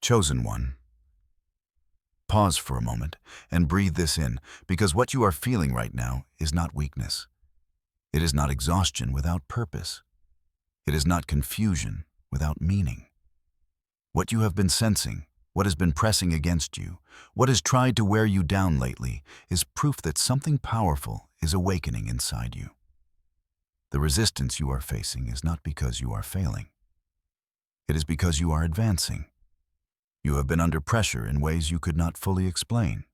Chosen one. Pause for a moment and breathe this in, because what you are feeling right now is not weakness. It is not exhaustion without purpose. It is not confusion without meaning. What you have been sensing, what has been pressing against you, what has tried to wear you down lately, is proof that something powerful is awakening inside you. The resistance you are facing is not because you are failing. It is because you are advancing. You have been under pressure in ways you could not fully explain.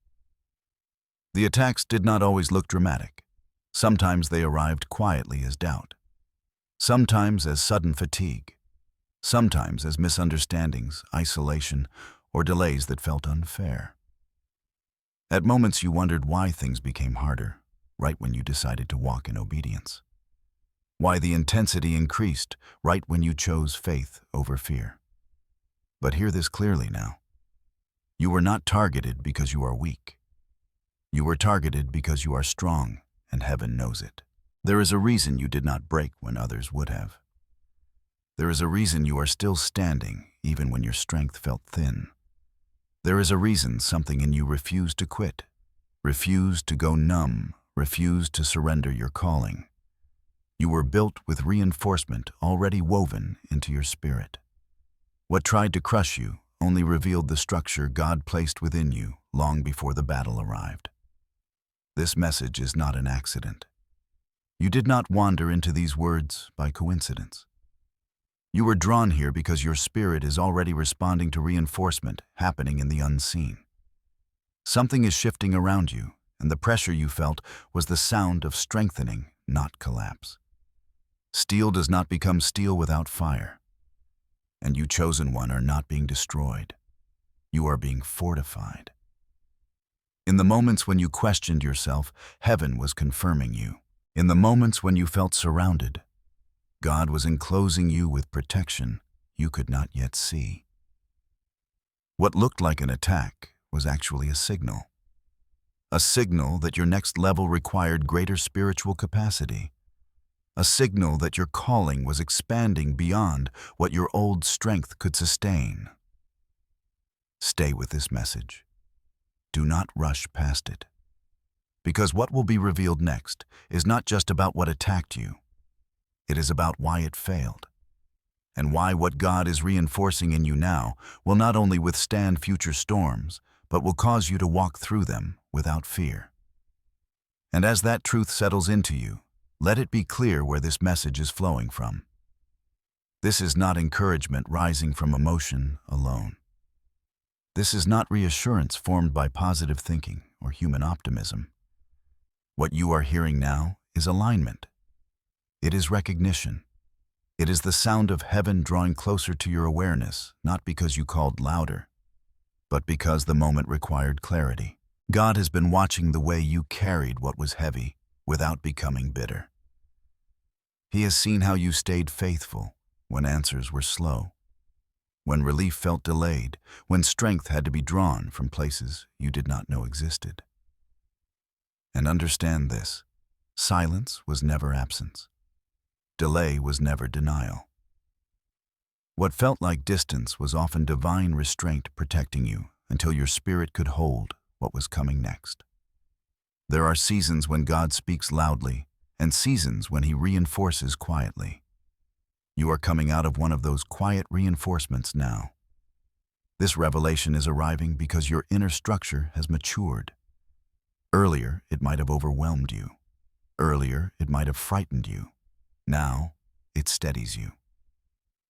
The attacks did not always look dramatic. Sometimes they arrived quietly as doubt. Sometimes as sudden fatigue. Sometimes as misunderstandings, isolation, or delays that felt unfair. At moments you wondered why things became harder, right when you decided to walk in obedience. Why the intensity increased right when you chose faith over fear. But hear this clearly now. You were not targeted because you are weak. You were targeted because you are strong, and heaven knows it. There is a reason you did not break when others would have. There is a reason you are still standing even when your strength felt thin. There is a reason something in you refused to quit, refused to go numb, refused to surrender your calling. You were built with reinforcement already woven into your spirit. What tried to crush you only revealed the structure God placed within you long before the battle arrived. This message is not an accident. You did not wander into these words by coincidence. You were drawn here because your spirit is already responding to reinforcement happening in the unseen. Something is shifting around you, and the pressure you felt was the sound of strengthening, not collapse. Steel does not become steel without fire. And you, chosen one, are not being destroyed. You are being fortified. In the moments when you questioned yourself, heaven was confirming you. In the moments when you felt surrounded, God was enclosing you with protection you could not yet see. What looked like an attack was actually a signal. A signal that your next level required greater spiritual capacity. A signal that your calling was expanding beyond what your old strength could sustain. Stay with this message. Do not rush past it. Because what will be revealed next is not just about what attacked you. It is about why it failed, and why what God is reinforcing in you now will not only withstand future storms, but will cause you to walk through them without fear. And as that truth settles into you, let it be clear where this message is flowing from. This is not encouragement rising from emotion alone. This is not reassurance formed by positive thinking or human optimism. What you are hearing now is alignment. It is recognition. It is the sound of heaven drawing closer to your awareness, not because you called louder, but because the moment required clarity. God has been watching the way you carried what was heavy without becoming bitter. He has seen how you stayed faithful when answers were slow, when relief felt delayed, when strength had to be drawn from places you did not know existed. And understand this, silence was never absence. Delay was never denial. What felt like distance was often divine restraint protecting you until your spirit could hold what was coming next. There are seasons when God speaks loudly and seasons when He reinforces quietly. You are coming out of one of those quiet reinforcements now. This revelation is arriving because your inner structure has matured. Earlier, it might have overwhelmed you. Earlier, it might have frightened you. Now, it steadies you.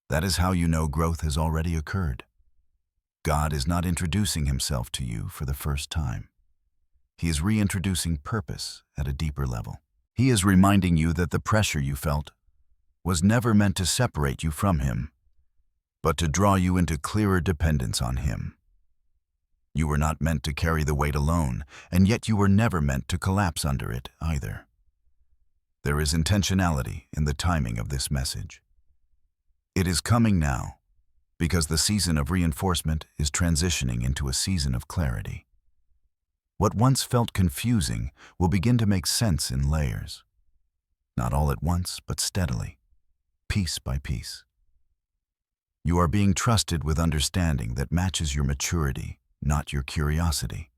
That is how you know growth has already occurred. God is not introducing Himself to you for the first time. He is reintroducing purpose at a deeper level. He is reminding you that the pressure you felt was never meant to separate you from Him, but to draw you into clearer dependence on Him. You were not meant to carry the weight alone, and yet you were never meant to collapse under it either. There is intentionality in the timing of this message. It is coming now because the season of reinforcement is transitioning into a season of clarity. What once felt confusing will begin to make sense in layers. Not all at once, but steadily, piece by piece. You are being trusted with understanding that matches your maturity, not your curiosity.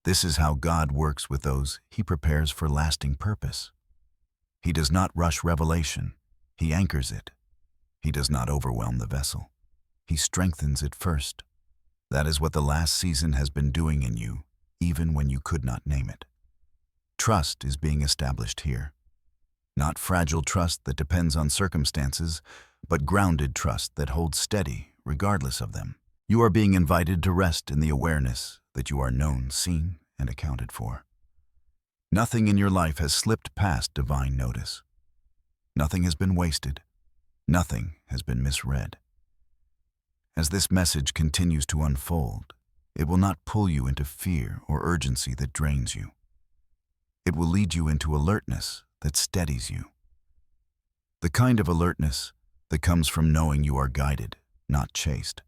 This is how God works with those He prepares for lasting purpose. He does not rush revelation. He anchors it. He does not overwhelm the vessel. He strengthens it first. That is what the last season has been doing in you, even when you could not name it. Trust is being established here. Not fragile trust that depends on circumstances, but grounded trust that holds steady regardless of them. You are being invited to rest in the awareness that you are known, seen, and accounted for. Nothing in your life has slipped past divine notice. Nothing has been wasted. Nothing has been misread. As this message continues to unfold, it will not pull you into fear or urgency that drains you. It will lead you into alertness that steadies you. The kind of alertness that comes from knowing you are guided, not chased.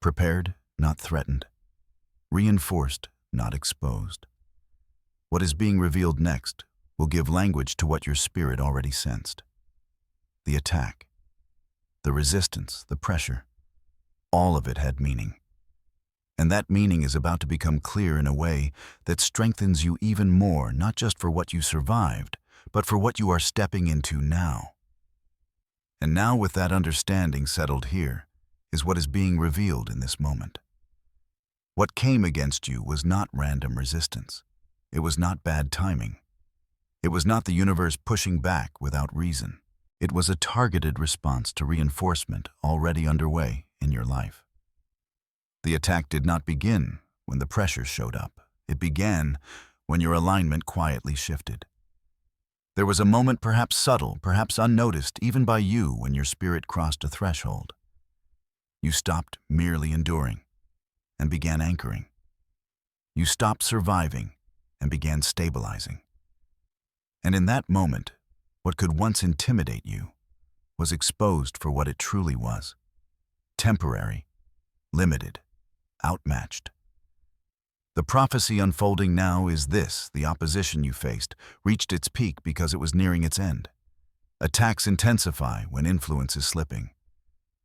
Prepared, not threatened. Reinforced, not exposed. What is being revealed next will give language to what your spirit already sensed. The attack, the resistance, the pressure, all of it had meaning. And that meaning is about to become clear in a way that strengthens you even more, not just for what you survived, but for what you are stepping into now. And now, with that understanding settled here, is what is being revealed in this moment. What came against you was not random resistance. It was not bad timing. It was not the universe pushing back without reason. It was a targeted response to reinforcement already underway in your life. The attack did not begin when the pressure showed up. It began when your alignment quietly shifted. There was a moment, perhaps subtle, perhaps unnoticed, even by you, when your spirit crossed a threshold. You stopped merely enduring and began anchoring. You stopped surviving and began stabilizing. And in that moment, what could once intimidate you was exposed for what it truly was: temporary, limited, outmatched. The prophecy unfolding now is this: the opposition you faced reached its peak because it was nearing its end. Attacks intensify when influence is slipping.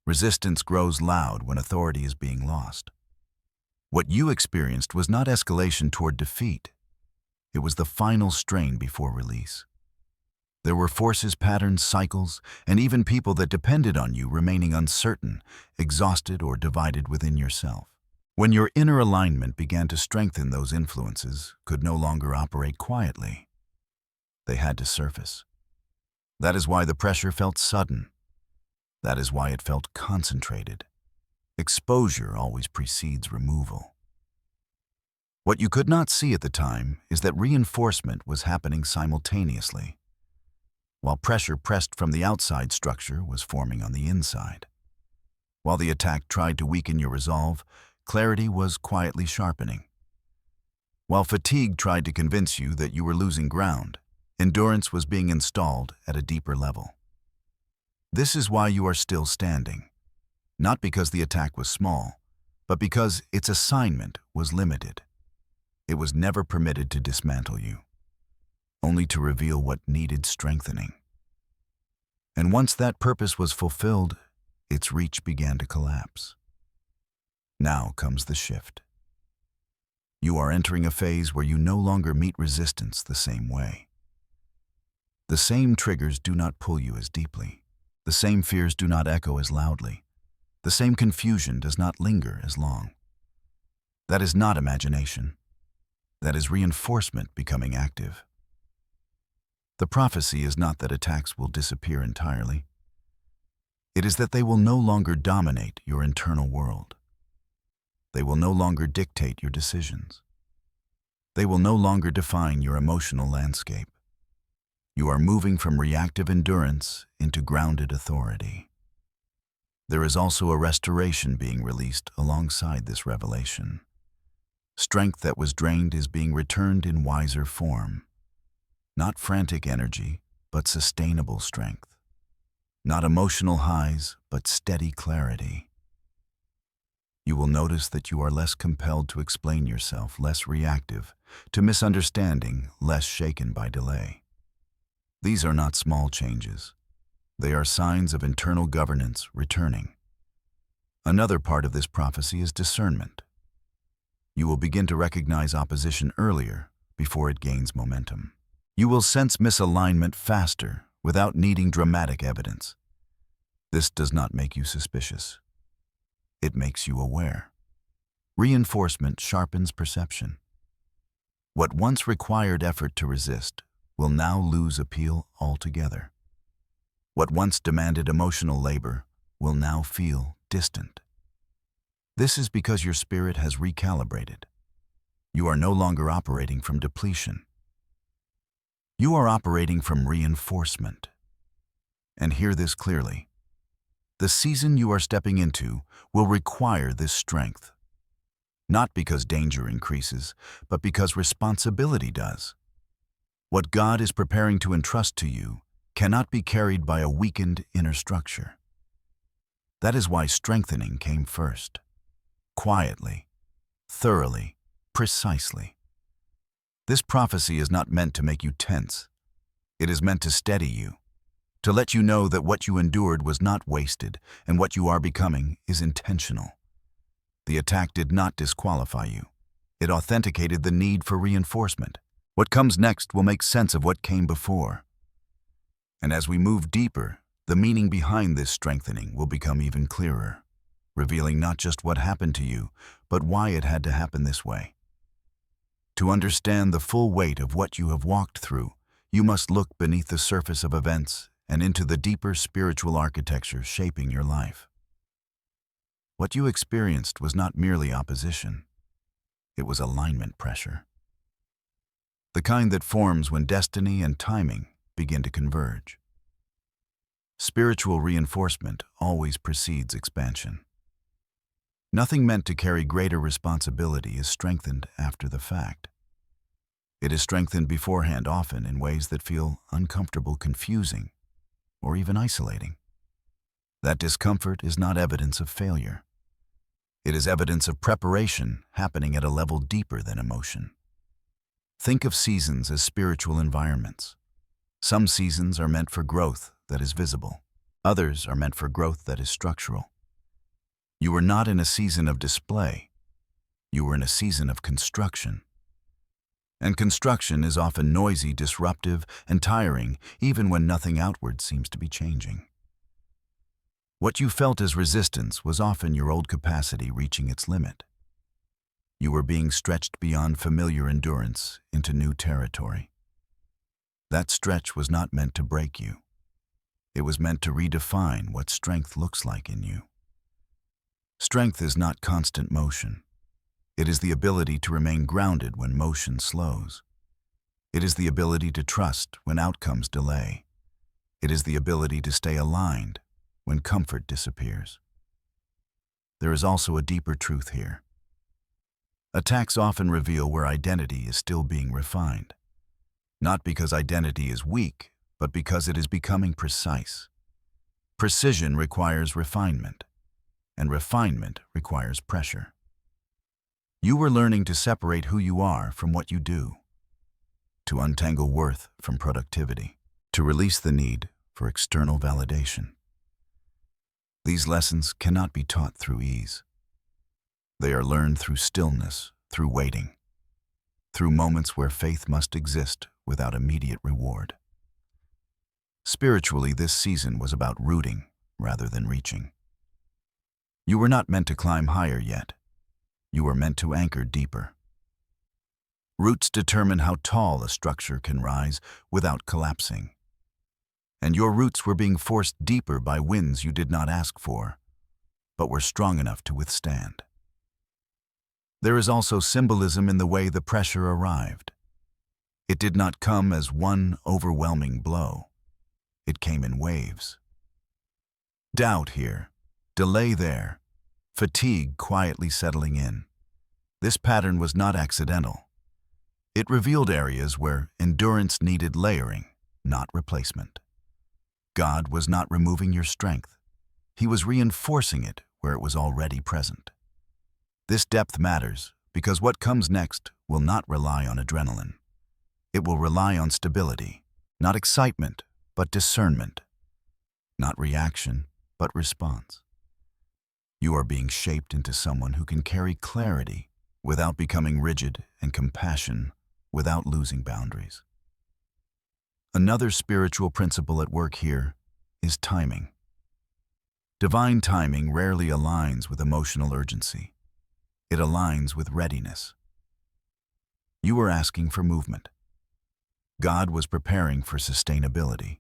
Resistance grows loud when authority is being lost. What you experienced was not escalation toward defeat. It was the final strain before release. There were forces, patterns, cycles, and even people that depended on you remaining uncertain, exhausted, or divided within yourself. When your inner alignment began to strengthen, those influences could no longer operate quietly. They had to surface. That is why the pressure felt sudden. That is why it felt concentrated. Exposure always precedes removal. What you could not see at the time is that reinforcement was happening simultaneously. While pressure pressed from the outside, structure was forming on the inside. While the attack tried to weaken your resolve, clarity was quietly sharpening. While fatigue tried to convince you that you were losing ground, endurance was being installed at a deeper level. This is why you are still standing. Not because the attack was small, but because its assignment was limited. It was never permitted to dismantle you, only to reveal what needed strengthening. And once that purpose was fulfilled, its reach began to collapse. Now comes the shift. You are entering a phase where you no longer meet resistance the same way. The same triggers do not pull you as deeply. The same fears do not echo as loudly. The same confusion does not linger as long. That is not imagination. That is reinforcement becoming active. The prophecy is not that attacks will disappear entirely. It is that they will no longer dominate your internal world. They will no longer dictate your decisions. They will no longer define your emotional landscape. You are moving from reactive endurance into grounded authority. There is also a restoration being released alongside this revelation. Strength that was drained is being returned in wiser form. Not frantic energy, but sustainable strength. Not emotional highs, but steady clarity. You will notice that you are less compelled to explain yourself, less reactive to misunderstanding, less shaken by delay. These are not small changes. They are signs of internal governance returning. Another part of this prophecy is discernment. You will begin to recognize opposition earlier before it gains momentum. You will sense misalignment faster without needing dramatic evidence. This does not make you suspicious. It makes you aware. Reinforcement sharpens perception. What once required effort to resist will now lose appeal altogether. What once demanded emotional labor will now feel distant. This is because your spirit has recalibrated. You are no longer operating from depletion. You are operating from reinforcement. And hear this clearly. The season you are stepping into will require this strength. Not because danger increases, but because responsibility does. What God is preparing to entrust to you cannot be carried by a weakened inner structure. That is why strengthening came first. Quietly, thoroughly, precisely. This prophecy is not meant to make you tense. It is meant to steady you, to let you know that what you endured was not wasted and what you are becoming is intentional. The attack did not disqualify you. It authenticated the need for reinforcement. What comes next will make sense of what came before. And as we move deeper, the meaning behind this strengthening will become even clearer, revealing not just what happened to you, but why it had to happen this way. To understand the full weight of what you have walked through, you must look beneath the surface of events and into the deeper spiritual architecture shaping your life. What you experienced was not merely opposition. It was alignment pressure. The kind that forms when destiny and timing begin to converge. Spiritual reinforcement always precedes expansion. Nothing meant to carry greater responsibility is strengthened after the fact. It is strengthened beforehand, often in ways that feel uncomfortable, confusing, or even isolating. That discomfort is not evidence of failure. It is evidence of preparation happening at a level deeper than emotion. Think of seasons as spiritual environments. Some seasons are meant for growth that is visible. Others are meant for growth that is structural. You are not in a season of display. You are in a season of construction. And construction is often noisy, disruptive, and tiring, even when nothing outward seems to be changing. What you felt as resistance was often your old capacity reaching its limit. You were being stretched beyond familiar endurance into new territory. That stretch was not meant to break you. It was meant to redefine what strength looks like in you. Strength is not constant motion. It is the ability to remain grounded when motion slows. It is the ability to trust when outcomes delay. It is the ability to stay aligned when comfort disappears. There is also a deeper truth here. Attacks often reveal where identity is still being refined. Not because identity is weak, but because it is becoming precise. Precision requires refinement, and refinement requires pressure. You were learning to separate who you are from what you do, to untangle worth from productivity, to release the need for external validation. These lessons cannot be taught through ease. They are learned through stillness, through waiting, through moments where faith must exist without immediate reward. Spiritually, this season was about rooting rather than reaching. You were not meant to climb higher yet. You were meant to anchor deeper. Roots determine how tall a structure can rise without collapsing. And your roots were being forced deeper by winds you did not ask for, but were strong enough to withstand. There is also symbolism in the way the pressure arrived. It did not come as one overwhelming blow. It came in waves. Doubt here, delay there, fatigue quietly settling in. This pattern was not accidental. It revealed areas where endurance needed layering, not replacement. God was not removing your strength. He was reinforcing it where it was already present. This depth matters because what comes next will not rely on adrenaline. It will rely on stability, not excitement, but discernment, not reaction, but response. You are being shaped into someone who can carry clarity without becoming rigid and compassion without losing boundaries. Another spiritual principle at work here is timing. Divine timing rarely aligns with emotional urgency. It aligns with readiness. You were asking for movement. God was preparing for sustainability.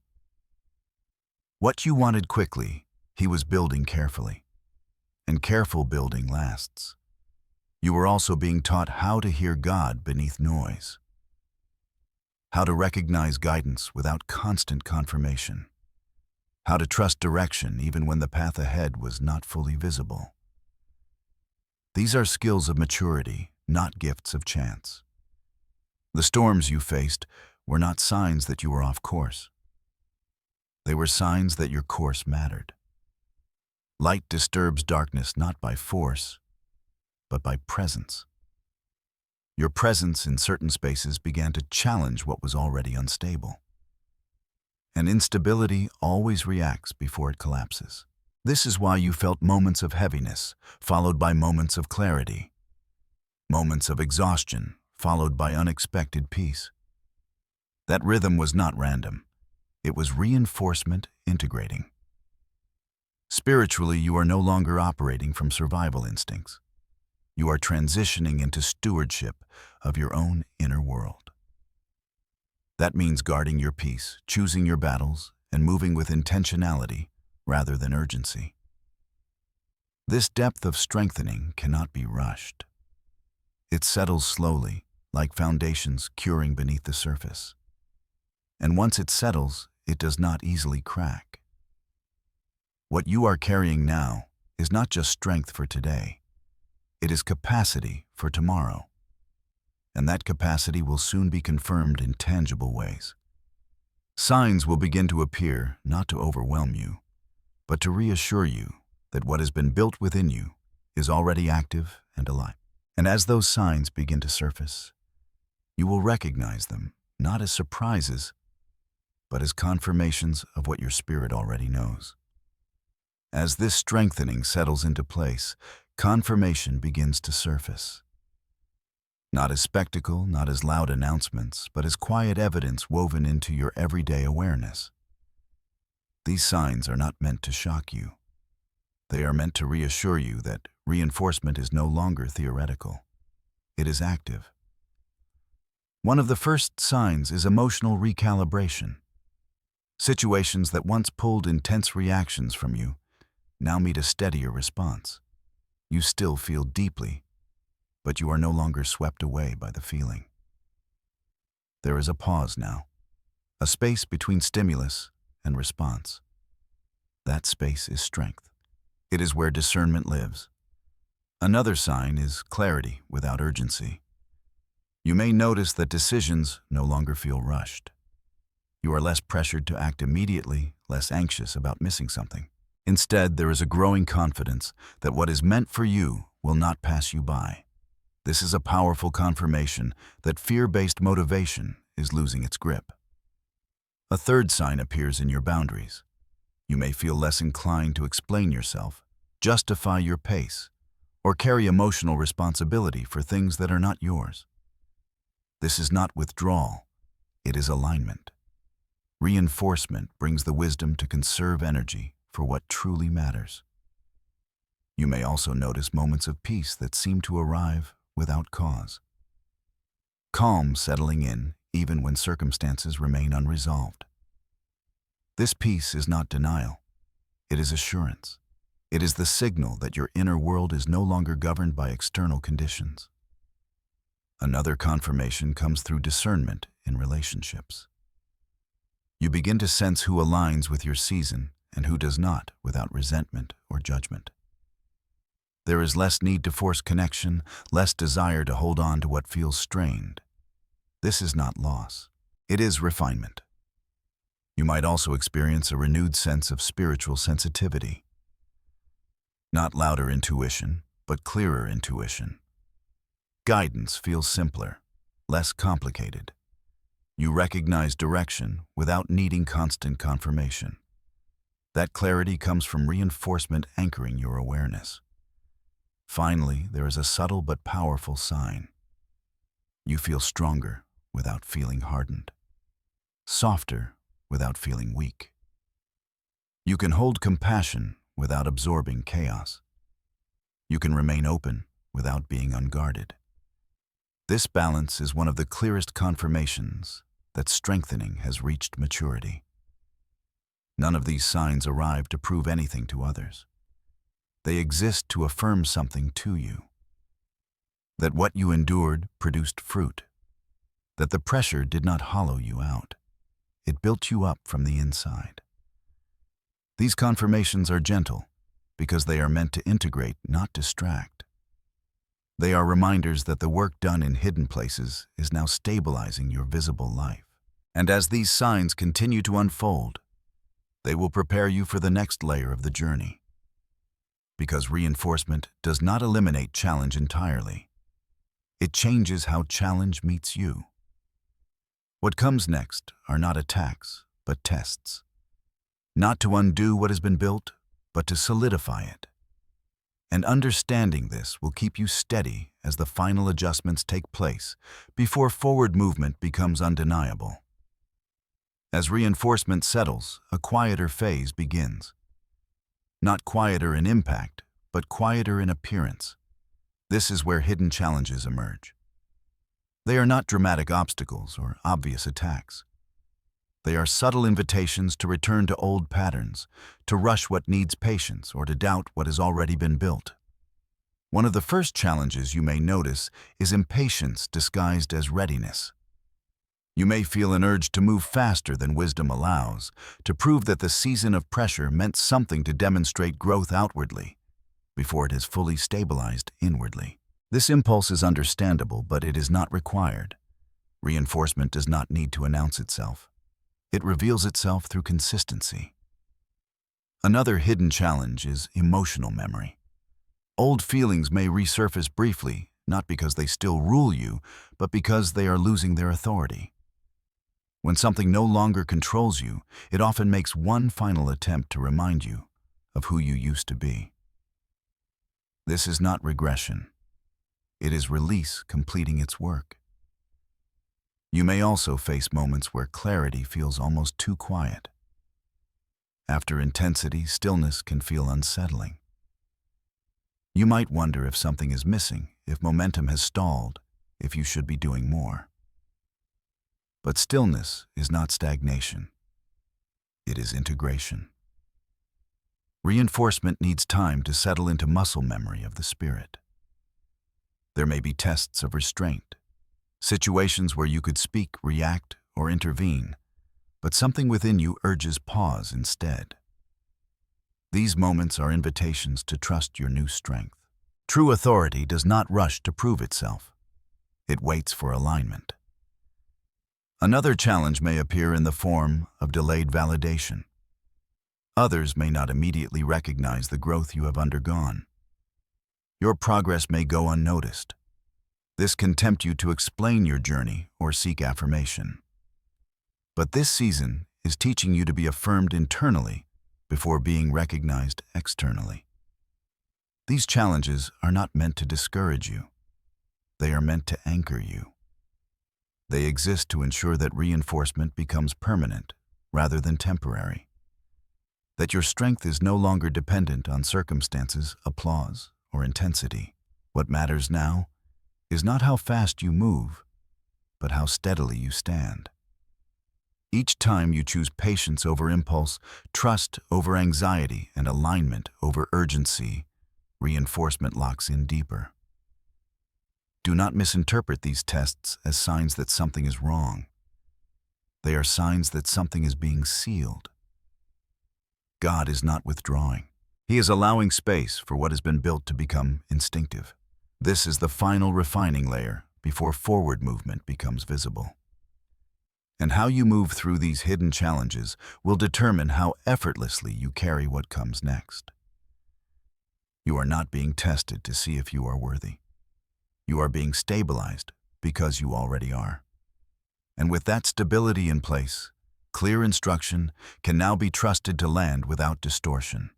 What you wanted quickly, He was building carefully. And careful building lasts. You were also being taught how to hear God beneath noise. How to recognize guidance without constant confirmation. How to trust direction even when the path ahead was not fully visible. These are skills of maturity, not gifts of chance. The storms you faced were not signs that you were off course. They were signs that your course mattered. Light disturbs darkness not by force, but by presence. Your presence in certain spaces began to challenge what was already unstable. And instability always reacts before it collapses. This is why you felt moments of heaviness, followed by moments of clarity. Moments of exhaustion, followed by unexpected peace. That rhythm was not random. It was reinforcement integrating. Spiritually, you are no longer operating from survival instincts. You are transitioning into stewardship of your own inner world. That means guarding your peace, choosing your battles, and moving with intentionality rather than urgency. This depth of strengthening cannot be rushed. It settles slowly, like foundations curing beneath the surface. And once it settles, it does not easily crack. What you are carrying now is not just strength for today. It is capacity for tomorrow. And that capacity will soon be confirmed in tangible ways. Signs will begin to appear not to overwhelm you, but to reassure you that what has been built within you is already active and alive. And as those signs begin to surface, you will recognize them not as surprises, but as confirmations of what your spirit already knows. As this strengthening settles into place, confirmation begins to surface. Not as spectacle, not as loud announcements, but as quiet evidence woven into your everyday awareness. These signs are not meant to shock you. They are meant to reassure you that reinforcement is no longer theoretical. It is active. One of the first signs is emotional recalibration. Situations that once pulled intense reactions from you now meet a steadier response. You still feel deeply, but you are no longer swept away by the feeling. There is a pause now, a space between stimulus and response. That space is strength. It is where discernment lives. Another sign is clarity without urgency. You may notice that decisions no longer feel rushed. You are less pressured to act immediately, less anxious about missing something. Instead, there is a growing confidence that what is meant for you will not pass you by. This is a powerful confirmation that fear-based motivation is losing its grip. A third sign appears in your boundaries. You may feel less inclined to explain yourself, justify your pace, or carry emotional responsibility for things that are not yours. This is not withdrawal, it is alignment. Reinforcement brings the wisdom to conserve energy for what truly matters. You may also notice moments of peace that seem to arrive without cause. Calm settling in even when circumstances remain unresolved. This peace is not denial, it is assurance. It is the signal that your inner world is no longer governed by external conditions. Another confirmation comes through discernment in relationships. You begin to sense who aligns with your season and who does not without resentment or judgment. There is less need to force connection, less desire to hold on to what feels strained. This is not loss. It is refinement. You might also experience a renewed sense of spiritual sensitivity. Not louder intuition, but clearer intuition. Guidance feels simpler, less complicated. You recognize direction without needing constant confirmation. That clarity comes from reinforcement anchoring your awareness. Finally, there is a subtle but powerful sign. You feel stronger without feeling hardened, softer without feeling weak. You can hold compassion without absorbing chaos. You can remain open without being unguarded. This balance is one of the clearest confirmations that strengthening has reached maturity. None of these signs arrive to prove anything to others. They exist to affirm something to you. That what you endured produced fruit. That the pressure did not hollow you out. It built you up from the inside. These confirmations are gentle because they are meant to integrate, not distract. They are reminders that the work done in hidden places is now stabilizing your visible life. And as these signs continue to unfold, they will prepare you for the next layer of the journey. Because reinforcement does not eliminate challenge entirely. It changes how challenge meets you. What comes next are not attacks, but tests. Not to undo what has been built, but to solidify it. And understanding this will keep you steady as the final adjustments take place before forward movement becomes undeniable. As reinforcement settles, a quieter phase begins. Not quieter in impact, but quieter in appearance. This is where hidden challenges emerge. They are not dramatic obstacles or obvious attacks. They are subtle invitations to return to old patterns, to rush what needs patience, or to doubt what has already been built. One of the first challenges you may notice is impatience disguised as readiness. You may feel an urge to move faster than wisdom allows, to prove that the season of pressure meant something to demonstrate growth outwardly, before it has fully stabilized inwardly. This impulse is understandable, but it is not required. Reinforcement does not need to announce itself. It reveals itself through consistency. Another hidden challenge is emotional memory. Old feelings may resurface briefly, not because they still rule you, but because they are losing their authority. When something no longer controls you, it often makes one final attempt to remind you of who you used to be. This is not regression. It is release completing its work. You may also face moments where clarity feels almost too quiet. After intensity, stillness can feel unsettling. You might wonder if something is missing, if momentum has stalled, if you should be doing more. But stillness is not stagnation. It is integration. Reinforcement needs time to settle into muscle memory of the spirit. There may be tests of restraint, situations where you could speak, react, or intervene, but something within you urges pause instead. These moments are invitations to trust your new strength. True authority does not rush to prove itself. It waits for alignment. Another challenge may appear in the form of delayed validation. Others may not immediately recognize the growth you have undergone. Your progress may go unnoticed. This can tempt you to explain your journey or seek affirmation. But this season is teaching you to be affirmed internally before being recognized externally. These challenges are not meant to discourage you. They are meant to anchor you. They exist to ensure that reinforcement becomes permanent rather than temporary. That your strength is no longer dependent on circumstances, applause, or intensity. What matters now is not how fast you move, but how steadily you stand. Each time you choose patience over impulse, trust over anxiety, and alignment over urgency, reinforcement locks in deeper. Do not misinterpret these tests as signs that something is wrong. They are signs that something is being sealed. God is not withdrawing. He is allowing space for what has been built to become instinctive. This is the final refining layer before forward movement becomes visible. And how you move through these hidden challenges will determine how effortlessly you carry what comes next. You are not being tested to see if you are worthy. You are being stabilized because you already are. And with that stability in place, clear instruction can now be trusted to land without distortion.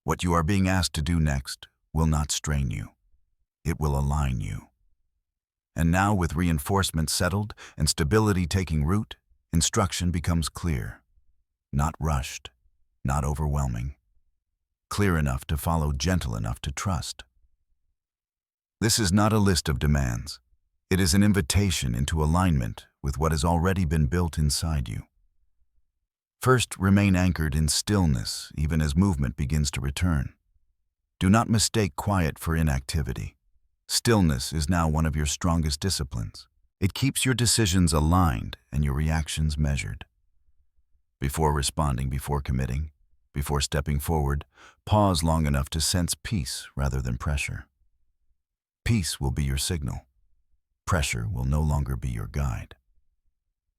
What you are being asked to do next will not strain you. It will align you. And now, with reinforcement settled and stability taking root, instruction becomes clear. Not rushed, not overwhelming. Clear enough to follow, gentle enough to trust. This is not a list of demands. It is an invitation into alignment with what has already been built inside you. First, remain anchored in stillness even as movement begins to return. Do not mistake quiet for inactivity. Stillness is now one of your strongest disciplines. It keeps your decisions aligned and your reactions measured. Before responding, before committing, before stepping forward, pause long enough to sense peace rather than pressure. Peace will be your signal. Pressure will no longer be your guide.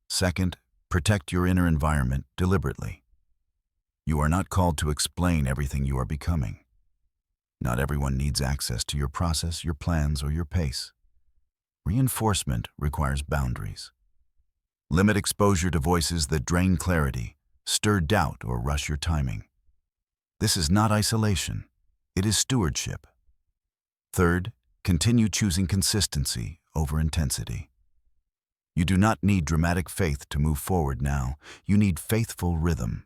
Second, protect your inner environment deliberately. You are not called to explain everything you are becoming. Not everyone needs access to your process, your plans, or your pace. Reinforcement requires boundaries. Limit exposure to voices that drain clarity, stir doubt, or rush your timing. This is not isolation. It is stewardship. Third, continue choosing consistency over intensity. You do not need dramatic faith to move forward now. You need faithful rhythm.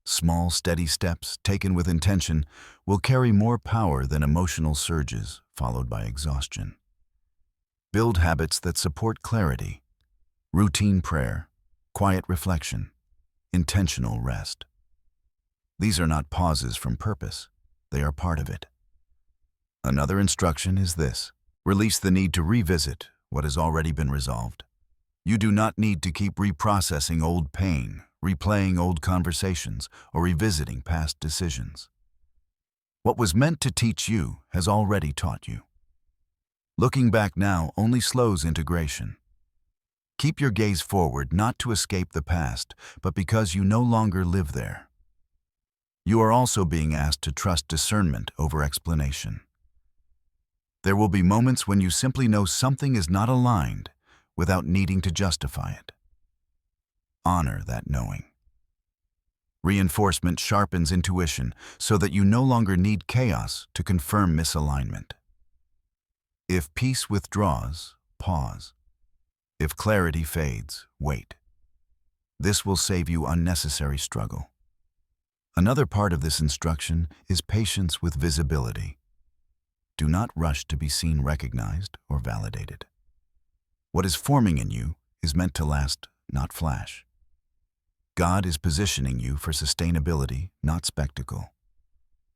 Small, steady steps, taken with intention, will carry more power than emotional surges followed by exhaustion. Build habits that support clarity, routine prayer, quiet reflection, intentional rest. These are not pauses from purpose. They are part of it. Another instruction is this: release the need to revisit what has already been resolved. You do not need to keep reprocessing old pain, replaying old conversations, or revisiting past decisions. What was meant to teach you has already taught you. Looking back now only slows integration. Keep your gaze forward, not to escape the past, but because you no longer live there. You are also being asked to trust discernment over explanation. There will be moments when you simply know something is not aligned without needing to justify it. Honor that knowing. Reinforcement sharpens intuition so that you no longer need chaos to confirm misalignment. If peace withdraws, pause. If clarity fades, wait. This will save you unnecessary struggle. Another part of this instruction is patience with visibility. Do not rush to be seen, recognized, or validated. What is forming in you is meant to last, not flash. God is positioning you for sustainability, not spectacle.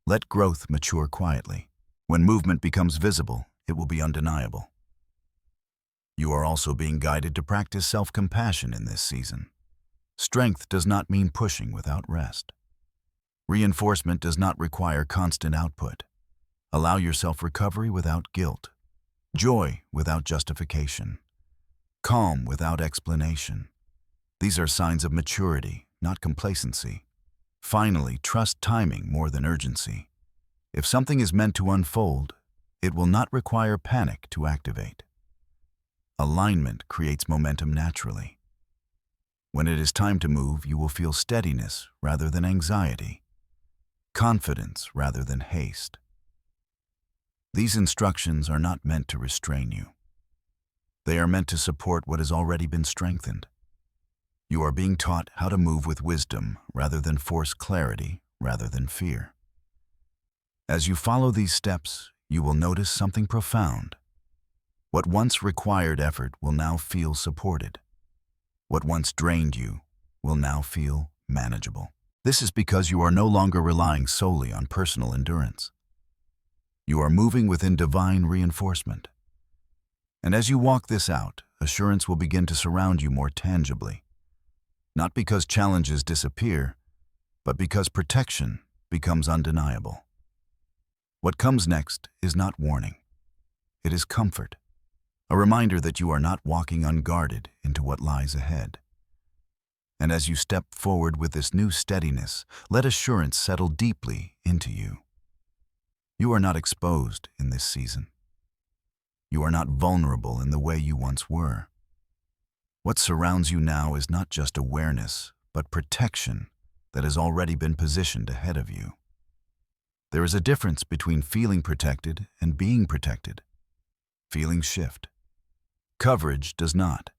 Let growth mature quietly. When movement becomes visible, it will be undeniable. You are also being guided to practice self-compassion in this season. Strength does not mean pushing without rest. Reinforcement does not require constant output. Allow yourself recovery without guilt, joy without justification, calm without explanation. These are signs of maturity, not complacency. Finally, trust timing more than urgency. If something is meant to unfold, it will not require panic to activate. Alignment creates momentum naturally. When it is time to move, you will feel steadiness rather than anxiety, confidence rather than haste. These instructions are not meant to restrain you. They are meant to support what has already been strengthened. You are being taught how to move with wisdom rather than force clarity rather than fear. As you follow these steps, you will notice something profound. What once required effort will now feel supported. What once drained you will now feel manageable. This is because you are no longer relying solely on personal endurance. You are moving within divine reinforcement. And as you walk this out, assurance will begin to surround you more tangibly. Not because challenges disappear, but because protection becomes undeniable. What comes next is not warning. It is comfort. A reminder that you are not walking unguarded into what lies ahead. And as you step forward with this new steadiness, let assurance settle deeply into you. You are not exposed in this season. You are not vulnerable in the way you once were. What surrounds you now is not just awareness, but protection that has already been positioned ahead of you. There is a difference between feeling protected and being protected. Feelings shift. Coverage does not.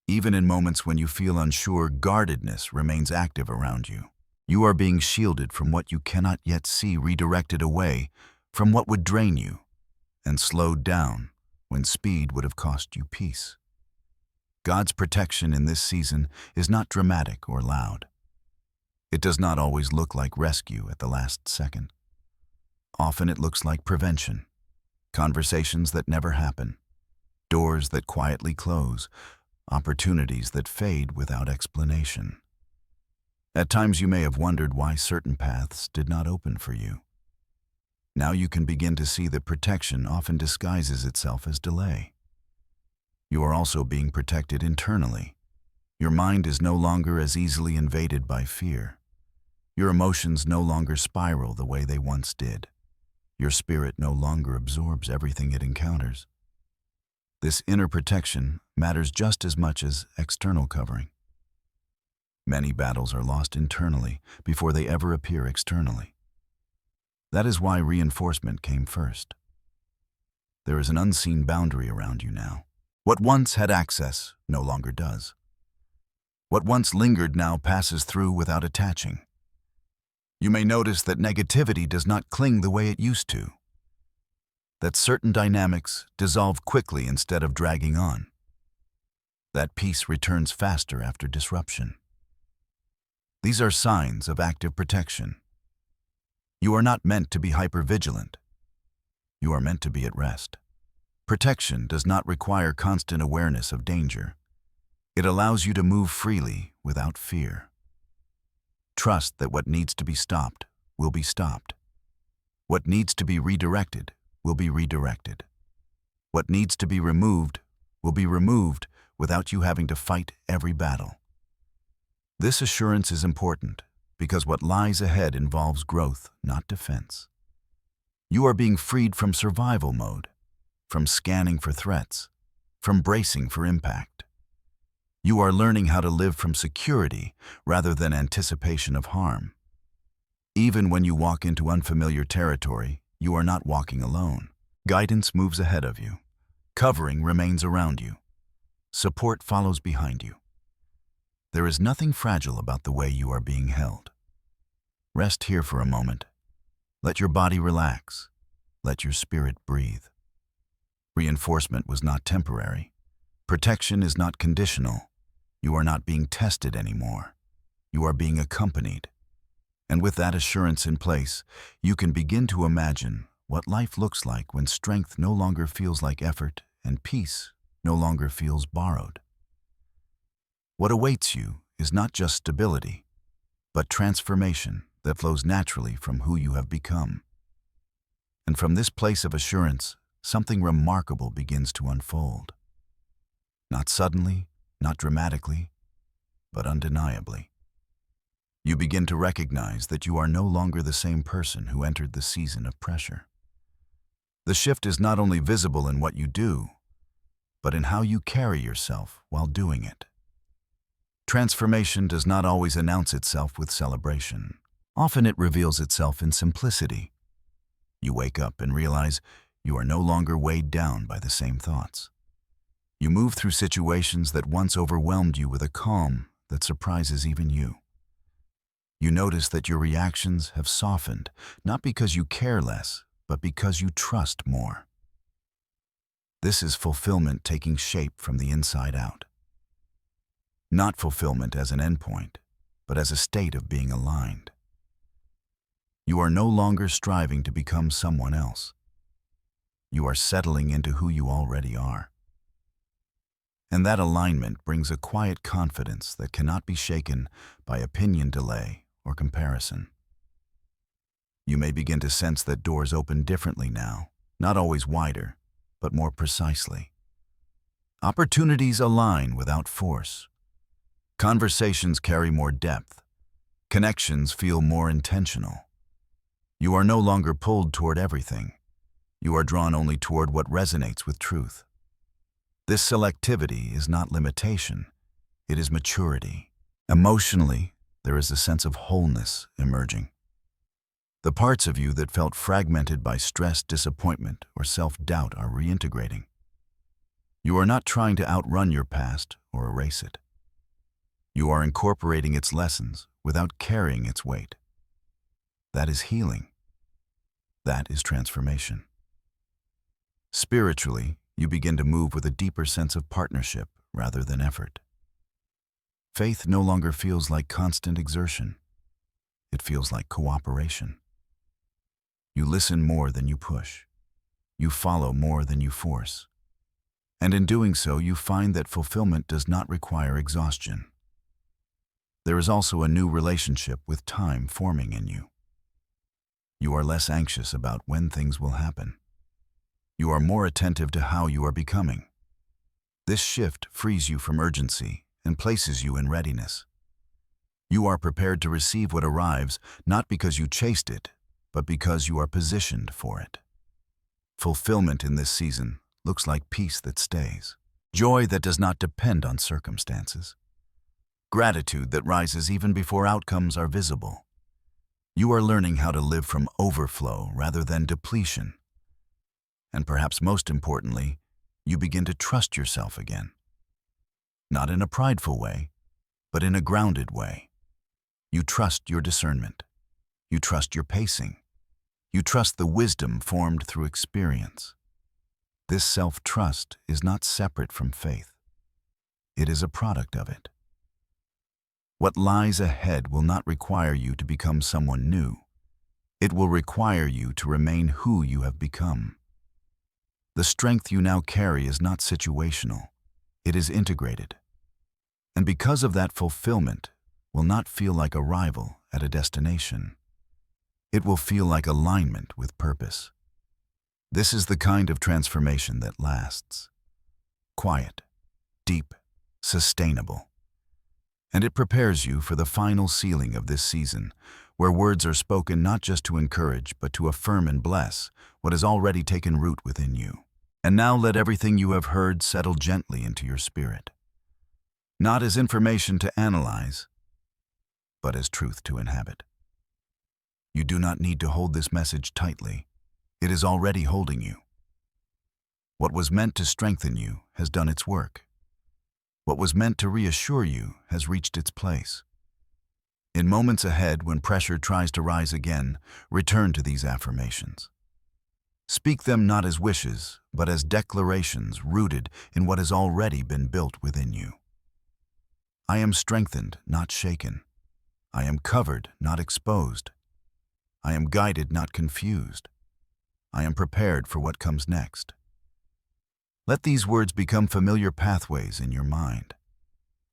Even in moments when you feel unsure, guardedness remains active around you. You are being shielded from what you cannot yet see, redirected away from what would drain you, and slowed down when speed would have cost you peace. God's protection in this season is not dramatic or loud. It does not always look like rescue at the last second. Often it looks like prevention, conversations that never happen, doors that quietly close, opportunities that fade without explanation. At times you may have wondered why certain paths did not open for you. Now you can begin to see that protection often disguises itself as delay. You are also being protected internally. Your mind is no longer as easily invaded by fear. Your emotions no longer spiral the way they once did. Your spirit no longer absorbs everything it encounters. This inner protection matters just as much as external covering. Many battles are lost internally before they ever appear externally. That is why reinforcement came first. There is an unseen boundary around you now. What once had access no longer does. What once lingered now passes through without attaching. You may notice that negativity does not cling the way it used to. That certain dynamics dissolve quickly instead of dragging on. That peace returns faster after disruption. These are signs of active protection. You are not meant to be hypervigilant. You are meant to be at rest. Protection does not require constant awareness of danger. It allows you to move freely without fear. Trust that what needs to be stopped will be stopped. What needs to be redirected will be redirected. What needs to be removed will be removed without you having to fight every battle. This assurance is important because what lies ahead involves growth, not defense. You are being freed from survival mode, from scanning for threats, from bracing for impact. You are learning how to live from security rather than anticipation of harm. Even when you walk into unfamiliar territory, you are not walking alone. Guidance moves ahead of you. Covering remains around you. Support follows behind you. There is nothing fragile about the way you are being held. Rest here for a moment. Let your body relax. Let your spirit breathe. Reinforcement was not temporary. Protection is not conditional. You are not being tested anymore. You are being accompanied. And with that assurance in place, you can begin to imagine what life looks like when strength no longer feels like effort and peace no longer feels borrowed. What awaits you is not just stability, but transformation that flows naturally from who you have become. And from this place of assurance, something remarkable begins to unfold. Not suddenly, not dramatically, but undeniably. You begin to recognize that you are no longer the same person who entered the season of pressure. The shift is not only visible in what you do, but in how you carry yourself while doing it. Transformation does not always announce itself with celebration. Often it reveals itself in simplicity. You wake up and realize you are no longer weighed down by the same thoughts. You move through situations that once overwhelmed you with a calm that surprises even you. You notice that your reactions have softened, not because you care less, but because you trust more. This is fulfillment taking shape from the inside out. Not fulfillment as an endpoint, but as a state of being aligned. You are no longer striving to become someone else. You are settling into who you already are. And that alignment brings a quiet confidence that cannot be shaken by opinion delay or comparison. You may begin to sense that doors open differently now, not always wider, but more precisely. Opportunities align without force. Conversations carry more depth. Connections feel more intentional. You are no longer pulled toward everything. You are drawn only toward what resonates with truth. This selectivity is not limitation. It is maturity. Emotionally, there is a sense of wholeness emerging. The parts of you that felt fragmented by stress, disappointment, or self-doubt are reintegrating. You are not trying to outrun your past or erase it. You are incorporating its lessons without carrying its weight. That is healing. That is transformation. Spiritually, you begin to move with a deeper sense of partnership rather than effort. Faith no longer feels like constant exertion. It feels like cooperation. You listen more than you push. You follow more than you force. And in doing so, you find that fulfillment does not require exhaustion. There is also a new relationship with time forming in you. You are less anxious about when things will happen. You are more attentive to how you are becoming. This shift frees you from urgency and places you in readiness. You are prepared to receive what arrives, not because you chased it, but because you are positioned for it. Fulfillment in this season looks like peace that stays, joy that does not depend on circumstances, gratitude that rises even before outcomes are visible. You are learning how to live from overflow rather than depletion. And perhaps most importantly, you begin to trust yourself again. Not in a prideful way, but in a grounded way. You trust your discernment. You trust your pacing. You trust the wisdom formed through experience. This self-trust is not separate from faith. It is a product of it. What lies ahead will not require you to become someone new. It will require you to remain who you have become. The strength you now carry is not situational. It is integrated. And because of that, fulfillment will not feel like arrival at a destination. It will feel like alignment with purpose. This is the kind of transformation that lasts. Quiet, deep, sustainable. And it prepares you for the final sealing of this season, where words are spoken not just to encourage, but to affirm and bless what has already taken root within you. And now let everything you have heard settle gently into your spirit. Not as information to analyze, but as truth to inhabit. You do not need to hold this message tightly. It is already holding you. What was meant to strengthen you has done its work. What was meant to reassure you has reached its place. In moments ahead, when pressure tries to rise again, return to these affirmations. Speak them not as wishes, but as declarations rooted in what has already been built within you. I am strengthened, not shaken. I am covered, not exposed. I am guided, not confused. I am prepared for what comes next. Let these words become familiar pathways in your mind.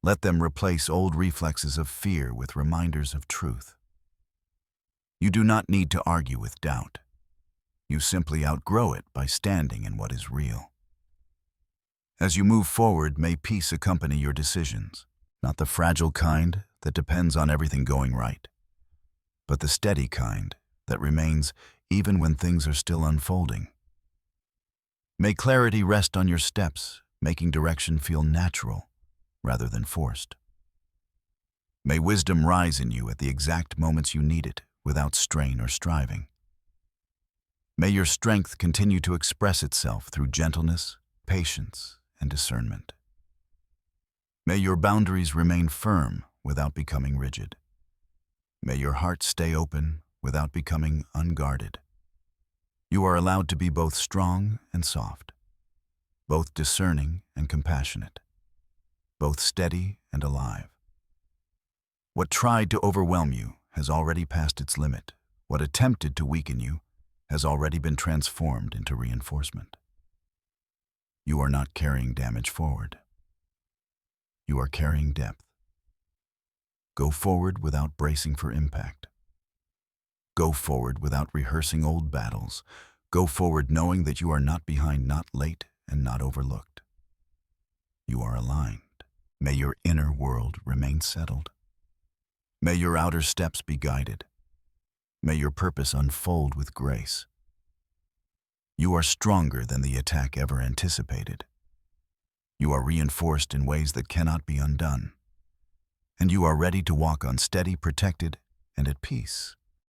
Let them replace old reflexes of fear with reminders of truth. You do not need to argue with doubt. You simply outgrow it by standing in what is real. As you move forward, may peace accompany your decisions, not the fragile kind that depends on everything going right, but the steady kind that remains even when things are still unfolding. May clarity rest on your steps, making direction feel natural rather than forced. May wisdom rise in you at the exact moments you need it, without strain or striving. May your strength continue to express itself through gentleness, patience, and discernment. May your boundaries remain firm without becoming rigid. May your heart stay open without becoming unguarded. You are allowed to be both strong and soft, both discerning and compassionate, both steady and alive. What tried to overwhelm you has already passed its limit. What attempted to weaken you has already been transformed into reinforcement. You are not carrying damage forward. You are carrying depth. Go forward without bracing for impact. Go forward without rehearsing old battles. Go forward knowing that you are not behind, not late, and not overlooked. You are aligned. May your inner world remain settled. May your outer steps be guided. May your purpose unfold with grace. You are stronger than the attack ever anticipated. You are reinforced in ways that cannot be undone. And you are ready to walk on steady, protected, and at peace.